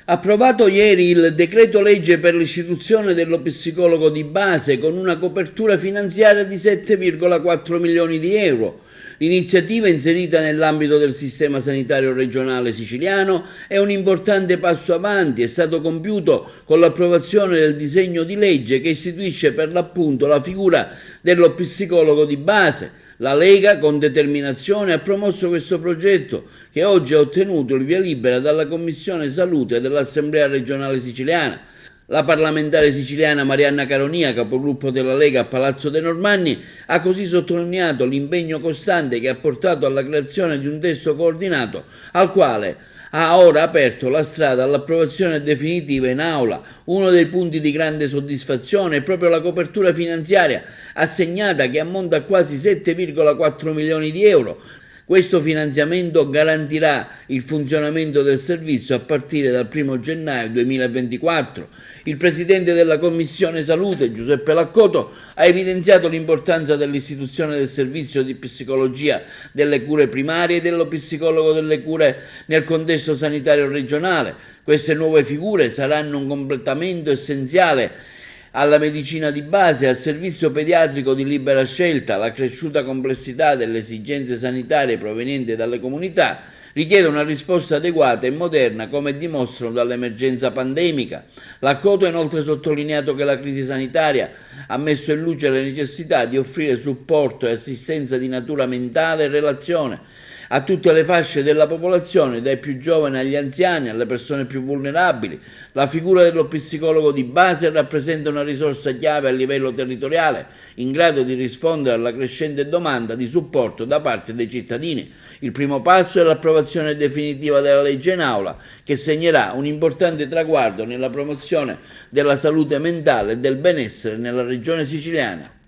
Approvato ieri il decreto legge per l'istituzione dello psicologo di base con una copertura finanziaria di 7,4 milioni di euro. L'iniziativa, inserita nell'ambito del sistema sanitario regionale siciliano, è un importante passo avanti. È stato compiuto con l'approvazione del disegno di legge che istituisce per l'appunto la figura dello psicologo di base. La Lega, con determinazione, ha promosso questo progetto che oggi ha ottenuto il via libera dalla Commissione Salute dell'Assemblea regionale siciliana. La parlamentare siciliana Marianna Caronia, capogruppo della Lega a Palazzo dei Normanni, ha così sottolineato l'impegno costante che ha portato alla creazione di un testo coordinato al quale ha ora aperto la strada all'approvazione definitiva in aula. Uno dei punti di grande soddisfazione è proprio la copertura finanziaria assegnata, che ammonta a quasi 7,4 milioni di euro. Questo finanziamento garantirà il funzionamento del servizio a partire dal 1 gennaio 2024. Il presidente della Commissione Salute, Giuseppe Laccoto, ha evidenziato l'importanza dell'istituzione del servizio di psicologia delle cure primarie e dello psicologo delle cure nel contesto sanitario regionale. Queste nuove figure saranno un completamento essenziale alla medicina di base e al servizio pediatrico di libera scelta. La cresciuta complessità delle esigenze sanitarie provenienti dalle comunità richiede una risposta adeguata e moderna, come dimostrano dall'emergenza pandemica. Laccoto ha inoltre sottolineato che la crisi sanitaria ha messo in luce la necessità di offrire supporto e assistenza di natura mentale e relazione a tutte le fasce della popolazione, dai più giovani agli anziani, alle persone più vulnerabili. La figura dello psicologo di base rappresenta una risorsa chiave a livello territoriale, in grado di rispondere alla crescente domanda di supporto da parte dei cittadini. Il primo passo è l'approvazione definitiva della legge in aula, che segnerà un importante traguardo nella promozione della salute mentale e del benessere nella regione siciliana.